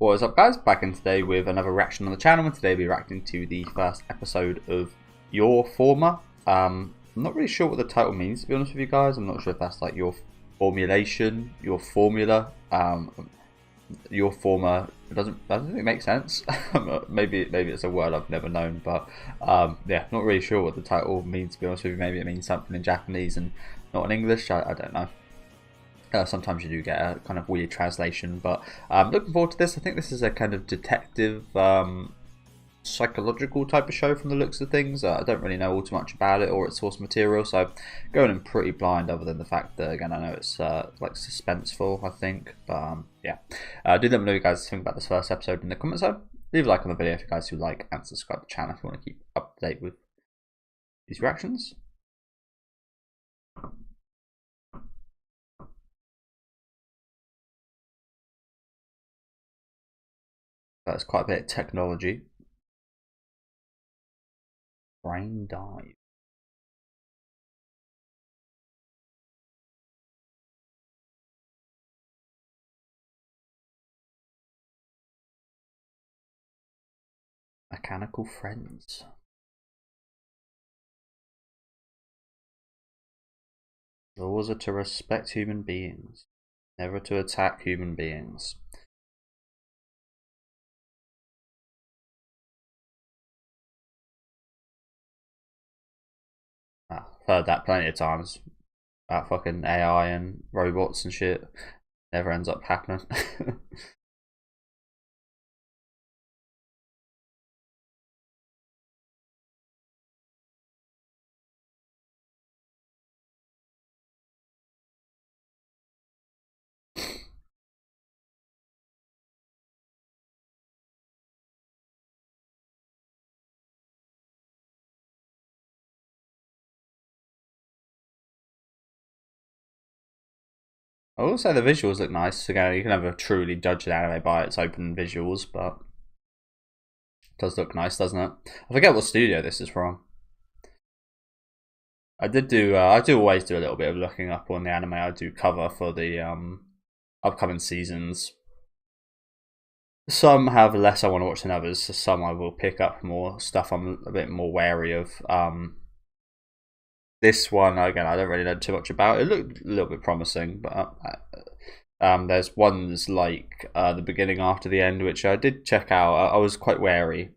What is up, guys? Back in today with another reaction on the channel, and today we're reacting to the first episode of Your Forma. I'm not really sure what the title means, to be honest with you guys. I'm not sure if that's like your formulation, your formula, your forma. It doesn't really make sense. maybe it's a word I've never known, but yeah, not really sure what the title means, to be honest with you. Maybe it means something in Japanese and not in English. I don't know. Sometimes you do get a kind of weird translation, but looking forward to this. I think this is a kind of detective, psychological type of show from the looks of things. I don't really know all too much about it or its source material, so going in pretty blind, other than the fact that, again, I know it's like suspenseful, I think. But yeah, do let me know what you guys think about this first episode in the comments zone. Leave a like on the video if you guys do like, and subscribe to the channel if you want to keep up to date with these reactions. That's quite a bit of technology. Brain dive. Mechanical friends. Laws are to respect human beings, never to attack human beings. I've heard that plenty of times about fucking AI and robots and shit. Never ends up happening. I will say the visuals look nice. Again, you can never truly judge an anime by its open visuals, but it does look nice, doesn't it? I forget what studio this is from. I do always do a little bit of looking up on the anime I do cover for the upcoming seasons. Some have less I want to watch than others, so some I will pick up more stuff I'm a bit more wary of. This one, again, I don't really know too much about. It looked a little bit promising, but there's ones like the beginning after the end, which I did check out. I was quite wary.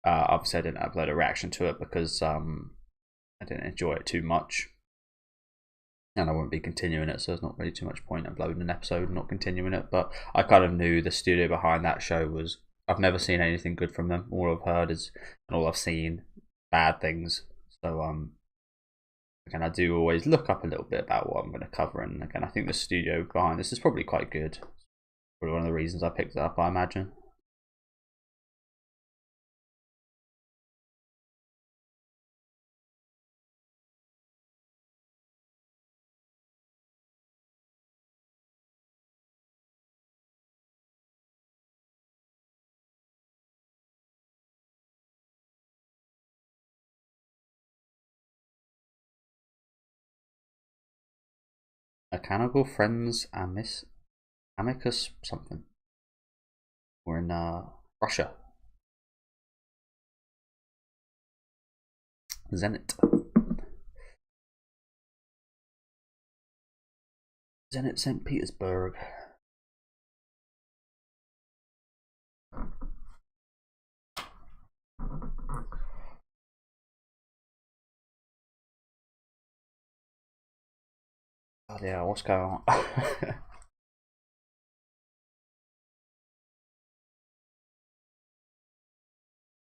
Obviously, I didn't upload a reaction to it because I didn't enjoy it too much, and I won't be continuing it, so there's not really too much point uploading an episode and not continuing it. But I kind of knew the studio behind that show was. I've never seen anything good from them. All I've heard is, and all I've seen, bad things. So again, I do always look up a little bit about what I'm going to cover, and again, I think the studio behind this is probably quite good. Probably one of the reasons I picked it up, I imagine. Mechanical friends amicus something. We're in Russia. Zenit. Zenit St. Petersburg. Oh yeah, what's going on?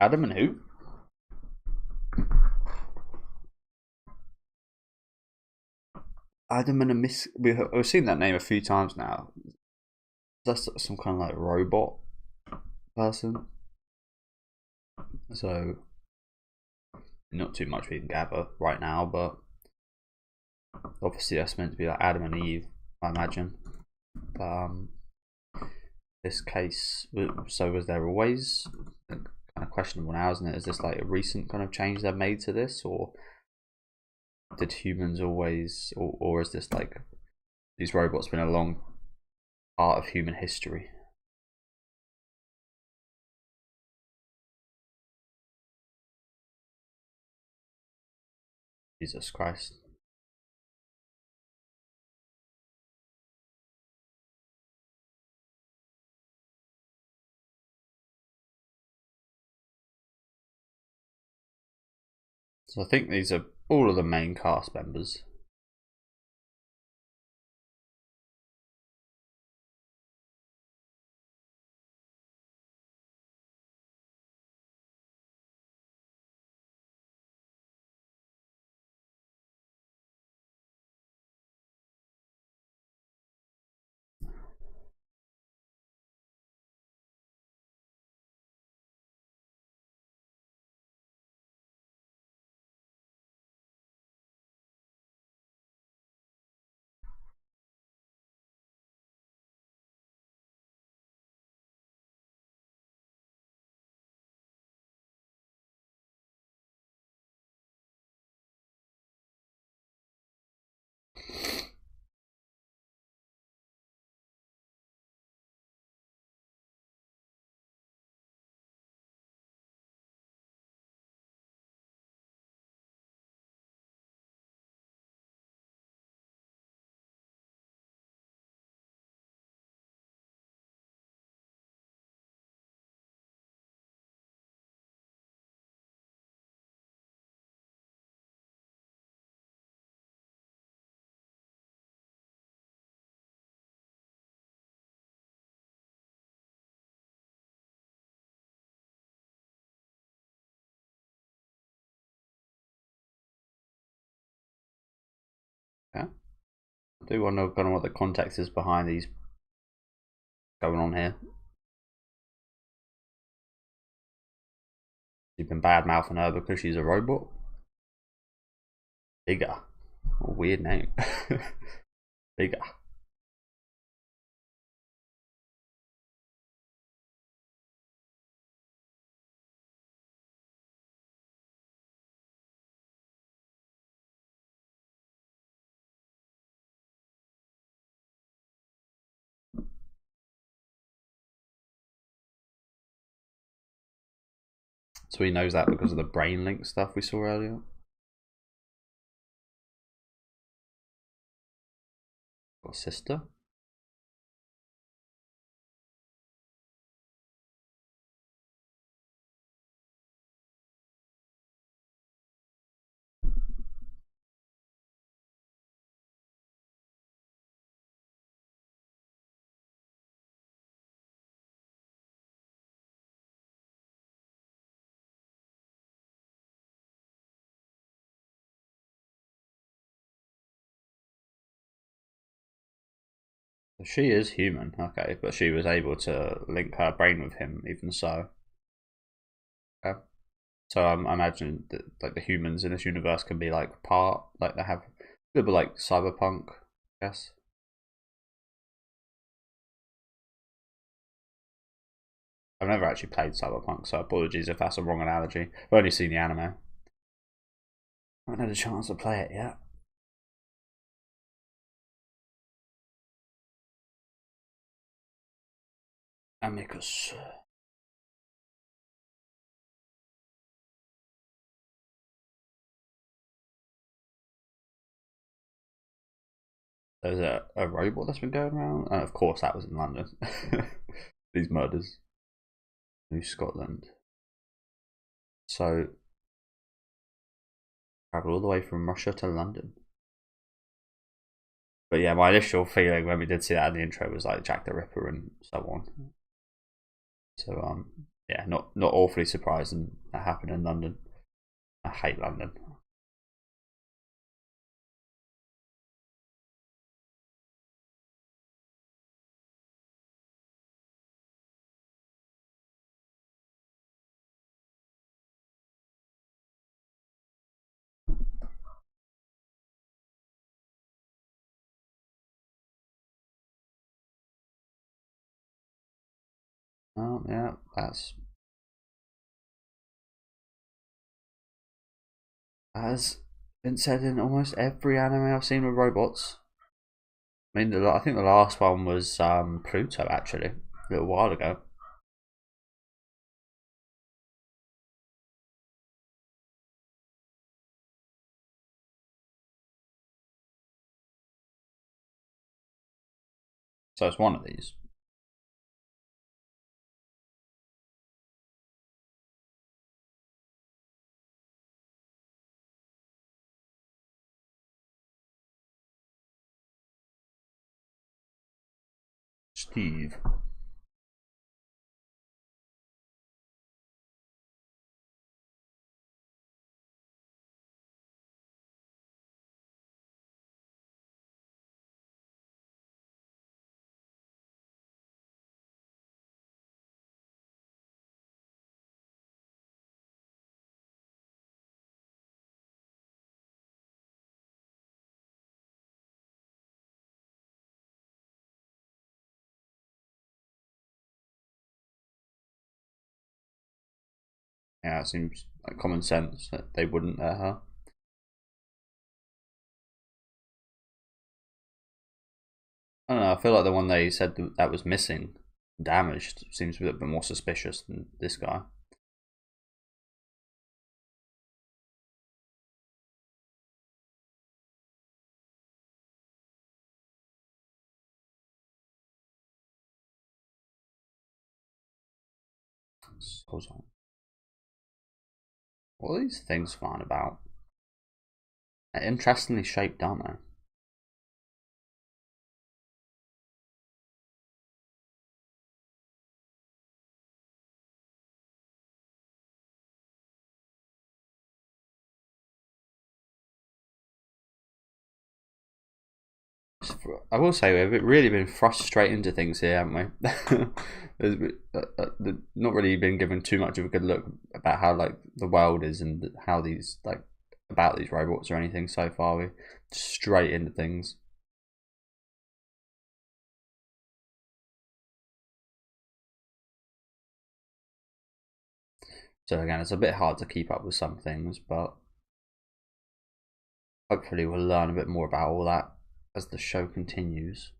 Adam and who? Adam and a Miss. We've seen that name a few times now. That's some kind of like robot person. So not too much we can gather right now, but obviously that's meant to be like Adam and Eve, I imagine. This case, so was there always kind of questionable now, isn't it? Is this like a recent kind of change they've made to this, or did humans always, or is this like these robots been a long part of human history? Jesus Christ. So I think these are all of the main cast members. Yeah. I do wonder kind of what the context is behind these going on here. You've been bad mouthing her because she's a robot. Bigger. A weird name. Bigger. So he knows that because of the brain link stuff we saw earlier. Got a sister. She is human, okay, but she was able to link her brain with him, even so. Okay. So I imagine that like the humans in this universe can be like part, like they have a little bit like cyberpunk, I guess. I've never actually played cyberpunk, so apologies if that's a wrong analogy. I've only seen the anime. I haven't had a chance to play it yet. Amicus. There's a robot that's been going around, and of course that was in London. These murders. New Scotland. So travel all the way from Russia to London. But yeah, my initial feeling when we did see that in the intro was like Jack the Ripper and so on. So yeah, not awfully surprising that happened in London. I hate London. Yeah, that's has been said in almost every anime I've seen with robots. I mean, I think the last one was Pluto actually, a little while ago. So it's one of these. Steve. Yeah, it seems like common sense that they wouldn't let her. I don't know. I feel like the one they said that was missing, damaged, seems a bit more suspicious than this guy. Hold on. What are these things flying about? They're interestingly shaped, aren't they? I will say we've really been thrust straight into things here, haven't we? There's not really been given too much of a good look about how like the world is and how these like about these robots or anything so far. We straight into things. So again, it's a bit hard to keep up with some things, but hopefully we'll learn a bit more about all that as the show continues.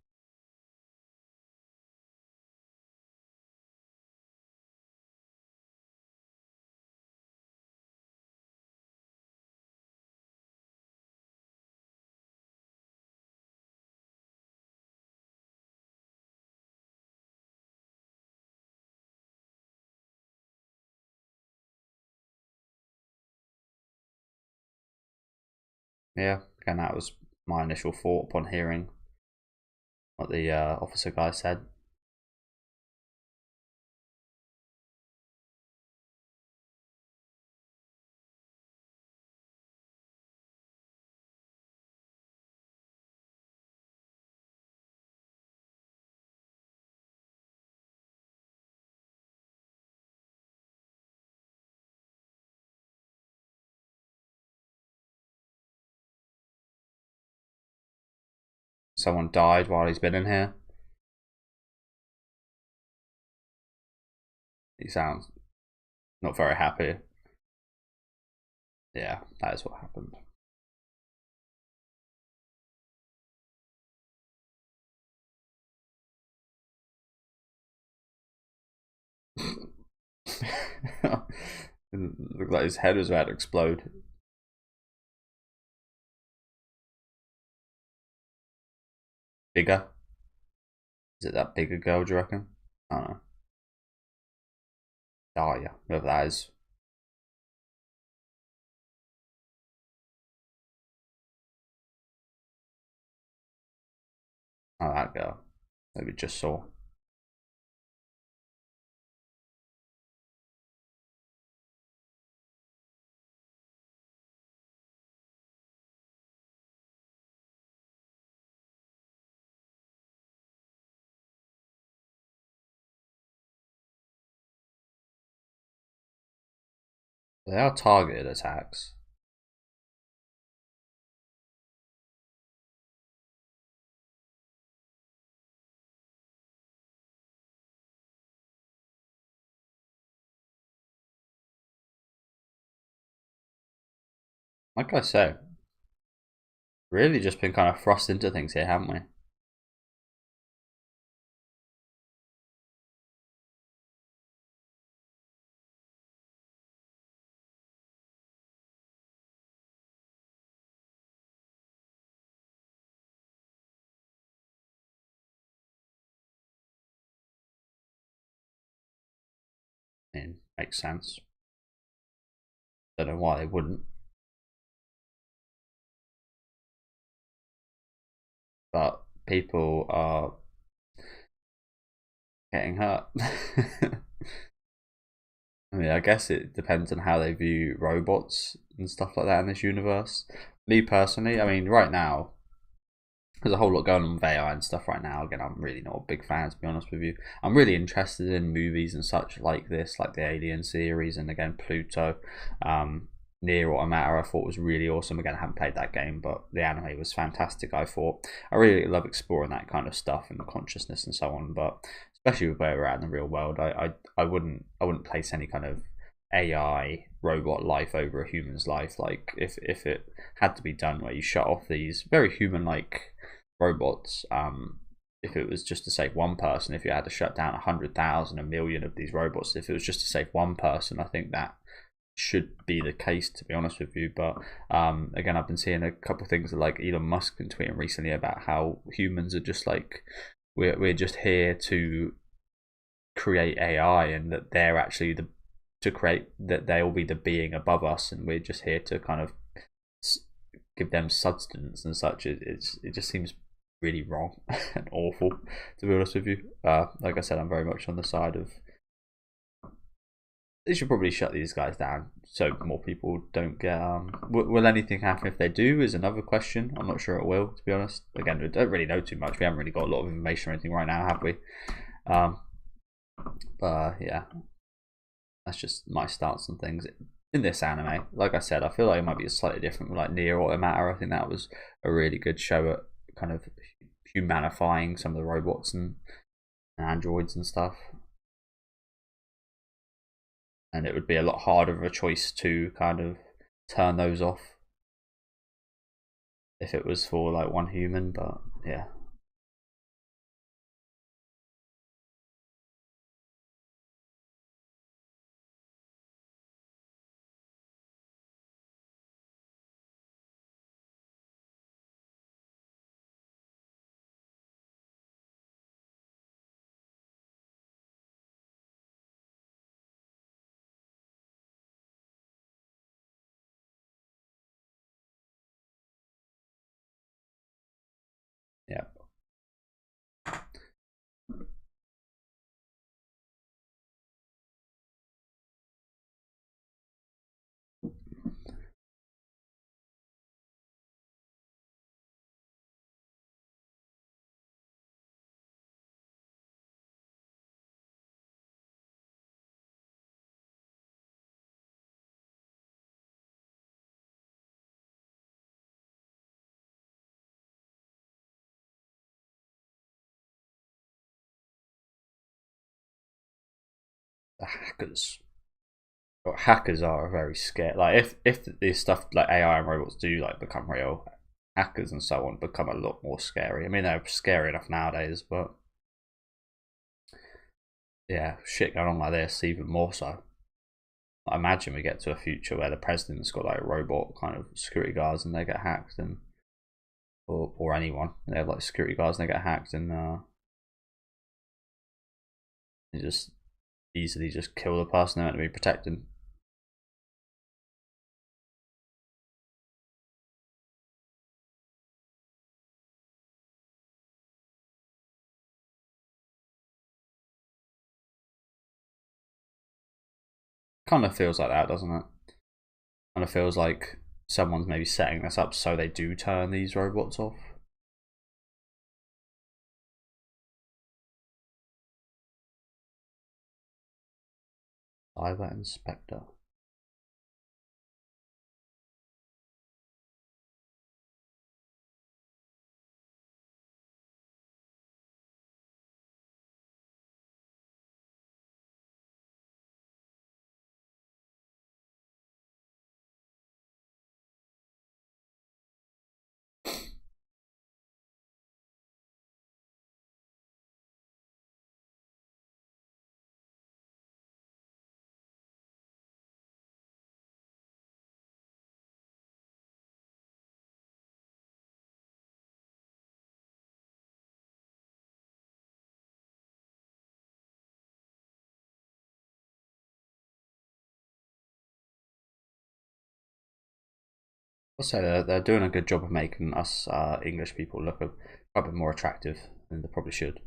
Yeah, again, that was my initial thought upon hearing what the officer guy said. Someone died while he's been in here. He sounds not very happy. Yeah, that is what happened. It looked like his head was about to explode. Bigger? Is it that bigger girl, do you reckon? I don't know. Dahlia, whoever that is. Oh, that girl that we just saw. They are targeted attacks. Like I say, really just been kind of thrust into things here, haven't we? And makes sense. Don't know why they wouldn't, but people are getting hurt. I mean, I guess it depends on how they view robots and stuff like that in this universe. Me personally, I mean, right now, there's a whole lot going on with AI and stuff right now. Again, I'm really not a big fan, to be honest with you. I'm really interested in movies and such like this, like the Alien series, and again, Pluto. Near Automata, I thought was really awesome. Again, I haven't played that game, but the anime was fantastic. I thought I really love exploring that kind of stuff and consciousness and so on. But especially with where we're at in the real world, I wouldn't place any kind of AI robot life over a human's life. Like if it had to be done where you shut off these very human like robots, if it was just to save one person, if you had to shut down 100,000, a million of these robots, if it was just to save one person, I think that should be the case, to be honest with you. But again, I've been seeing a couple of things that like Elon Musk been tweeting recently about how humans are just like we're just here to create AI, and that they're actually the to create that they will be the being above us, and we're just here to kind of give them substance and such. It just seems really wrong and awful, to be honest with you. Like I said, I'm very much on the side of they should probably shut these guys down so more people don't get. Will anything happen if they do? Is another question. I'm not sure it will, to be honest. Again, we don't really know too much. We haven't really got a lot of information or anything right now, have we? But yeah, that's just my stance on things in this anime. Like I said, I feel like it might be slightly different with like Near Automata. I think that was a really good show at kind of humanifying some of the robots and androids and stuff. And it would be a lot harder of a choice to kind of turn those off if it was for like one human. But yeah, yeah. The hackers. Well, hackers are very scared. Like if this stuff like AI and robots do like become real, hackers and so on become a lot more scary. I mean, they're scary enough nowadays, but yeah, shit going on like this, even more so. I imagine we get to a future where the president's got like robot kind of security guards and they get hacked, and or anyone they have like security guards and they get hacked, and they just easily just kill the person they're meant to be protecting. Kind of feels like that, doesn't it? Kind of feels like someone's maybe setting this up so they do turn these robots off. Cyber Inspector. I'll say they're doing a good job of making us English people look quite a bit more attractive than they probably should.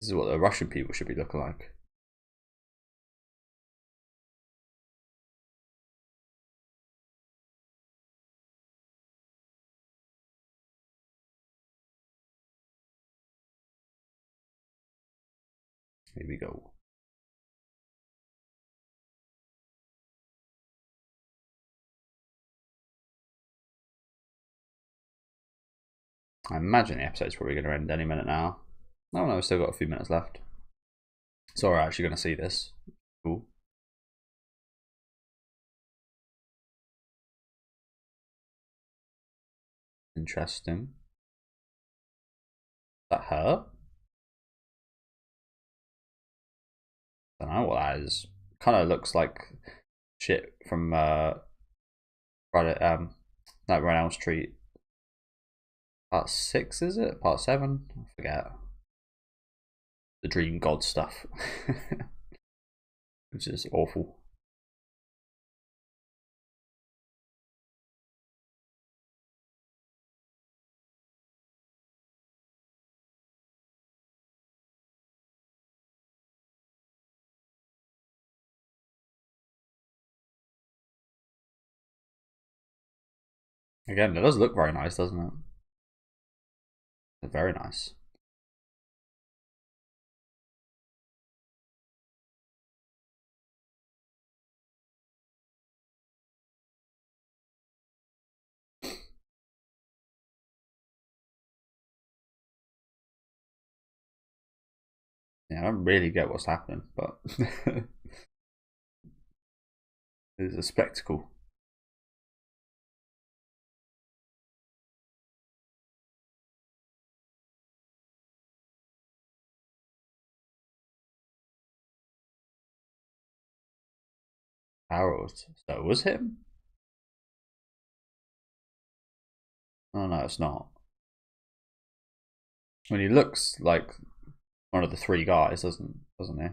This is what the Russian people should be looking like. Here we go. I imagine the episode's probably going to end any minute now. Oh no, we've still got a few minutes left. So we're actually going to see this. Cool. Interesting. Is that her? I don't know what that is. Kind of looks like shit from Friday, Nightmare on Elm Street. Part 6, is it? Part 7? I forget. The Dream God stuff. Which is awful. Again, it does look very nice, doesn't it? It's very nice. Yeah, I don't really get what's happening, but it's a spectacle. Harold. So it was him? Oh no, it's not. I mean, he looks like one of the three guys, doesn't he?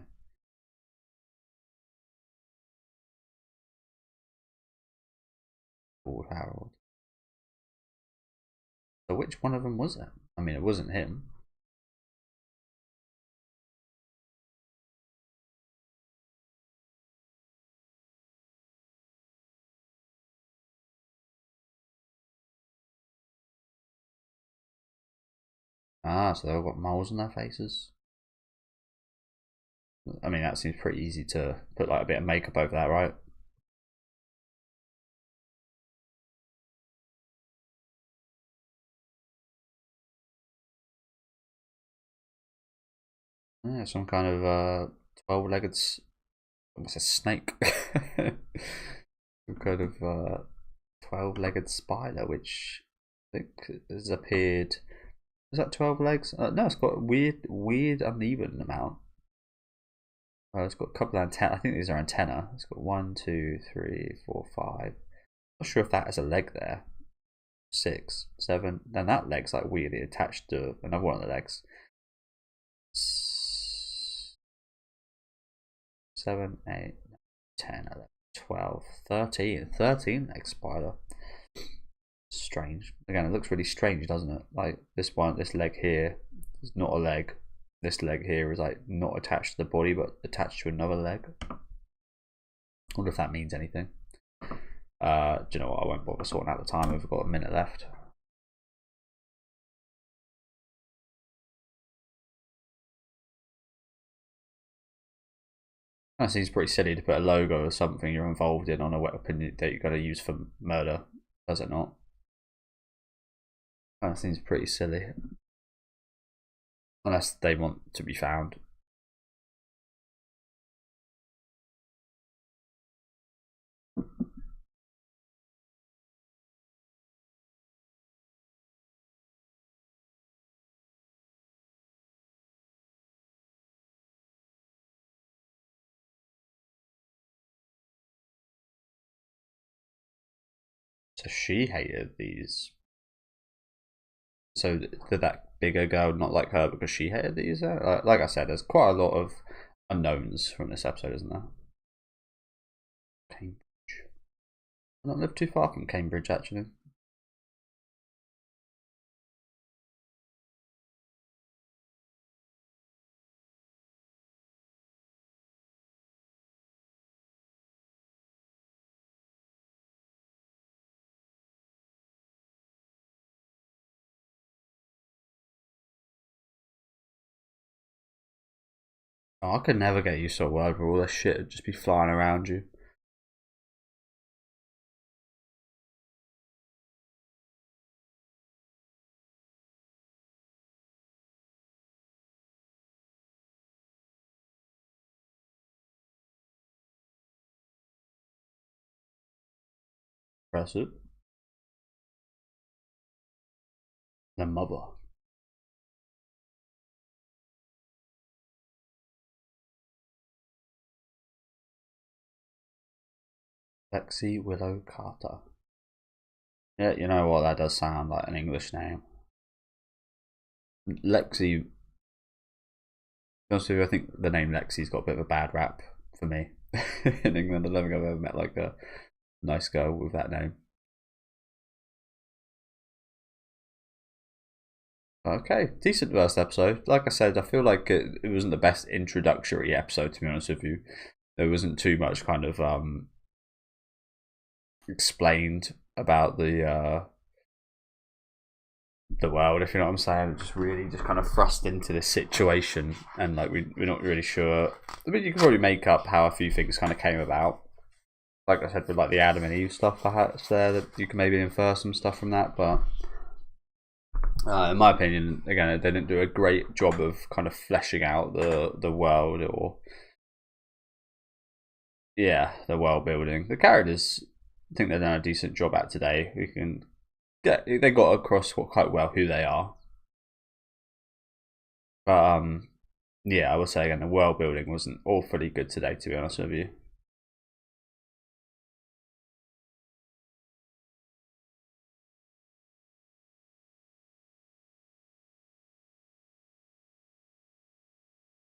Called Harold. So which one of them was it? I mean, it wasn't him. Ah, so they've got moles on their faces. I mean, that seems pretty easy to put like a bit of makeup over that, right? Yeah, some kind of 12-legged, what's a snake? Some kind of 12-legged spider, which I think has appeared. Is that 12 legs? No, it's got a weird, uneven amount. It's got a couple of antenna. I think these are antenna. It's got 1, 2, 3, 4, 5. Not sure if that has a leg there. 6, 7. Then that leg's like weirdly attached to another one of the legs. 7, 8, 10, 11, 12, 13. 13 leg spider. Strange. Again, it looks really strange, doesn't it? Like this one, this leg here is not a leg. This leg here is like not attached to the body, but attached to another leg. I wonder if that means anything. Do you know what? I won't bother sorting out the time. We've got a minute left. That seems pretty silly to put a logo or something you're involved in on a weapon that you're going to use for murder, does it not? That seems pretty silly. Unless they want to be found. So she hated these. So did that bigger girl not like her because she hated these? Like I said, there's quite a lot of unknowns from this episode, isn't there? Cambridge. I don't live too far from Cambridge, actually. Oh, I could never get used to a world where all this shit would just be flying around you. Press it. The mother. Lexi Willow Carter. Yeah, you know what? That does sound like an English name. Lexi. Honestly, I think the name Lexi's got a bit of a bad rap for me in England. I don't think I've ever met like a nice girl with that name. Okay, decent first episode. Like I said, I feel like it wasn't the best introductory episode, to be honest with you. There wasn't too much kind of explained about the world, if you know what I'm saying. Just really just kind of thrust into this situation, and like we're not really sure. I mean, you can probably make up how a few things kind of came about. Like I said, with like the Adam and Eve stuff, perhaps there that you can maybe infer some stuff from that, but in my opinion, again, they didn't do a great job of kind of fleshing out the world, or yeah, the world building. The characters, I think they've done a decent job at today. We can get they got across quite well who they are, but yeah, I would say again the world building wasn't awfully good today, to be honest with you.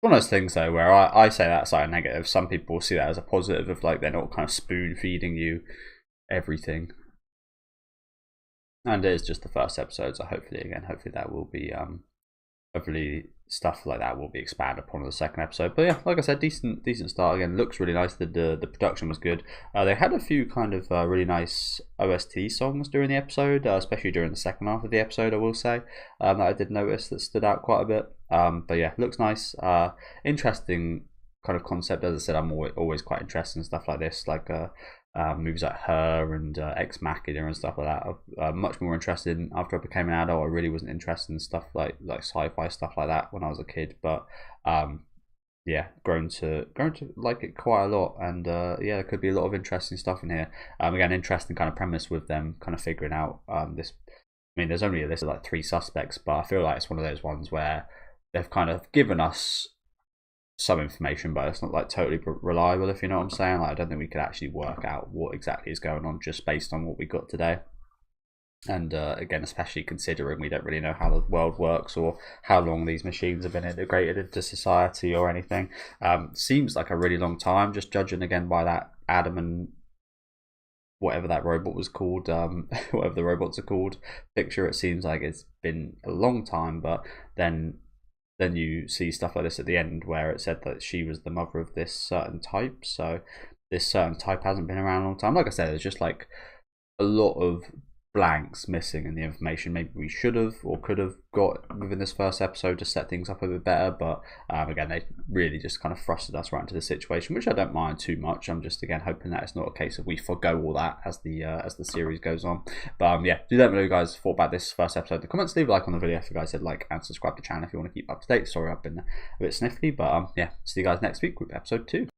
One of those things though where I say that's like a negative. Some people see that as a positive, of like they're not kind of spoon feeding you everything. And it is just the first episode, so hopefully that will be hopefully stuff like that will be expanded upon in the second episode. But yeah, like I said, decent start. Again, looks really nice. The production was good. They had a few kind of really nice OST songs during the episode, especially during the second half of the episode, I will say, that I did notice that stood out quite a bit. But yeah, looks nice. Interesting kind of concept. As I said, I'm always quite interested in stuff like this, like movies like Her and Ex Machina and stuff like that. I'm much more interested in after I became an adult. I really wasn't interested in stuff like sci-fi stuff like that when I was a kid, but yeah, grown to like it quite a lot, and yeah, there could be a lot of interesting stuff in here. Again, interesting kind of premise with them kind of figuring out this. I mean, there's only a list of like 3 suspects, but I feel like it's one of those ones where they've kind of given us some information, but it's not like totally reliable, if you know what I'm saying. Like, I don't think we could actually work out what exactly is going on just based on what we got today. And again, especially considering we don't really know how the world works or how long these machines have been integrated into society or anything. Seems like a really long time, just judging again by that Adam and whatever that robot was called, whatever the robots are called picture. It seems like it's been a long time, but then you see stuff like this at the end where it said that she was the mother of this certain type. So this certain type hasn't been around a long time. Like I said, there's just like a lot of blanks missing in the information maybe we should have or could have got within this first episode to set things up a bit better. But again, they really just kind of thrusted us right into the situation, which I don't mind too much. I'm just again hoping that it's not a case of we forgo all that as the series goes on. But yeah, do let me know what you guys thought about this first episode in the comments. Leave a like on the video if you guys did like, and subscribe to the channel if you want to keep up to date. Sorry I've been a bit sniffly, but yeah, see you guys next week with episode 2.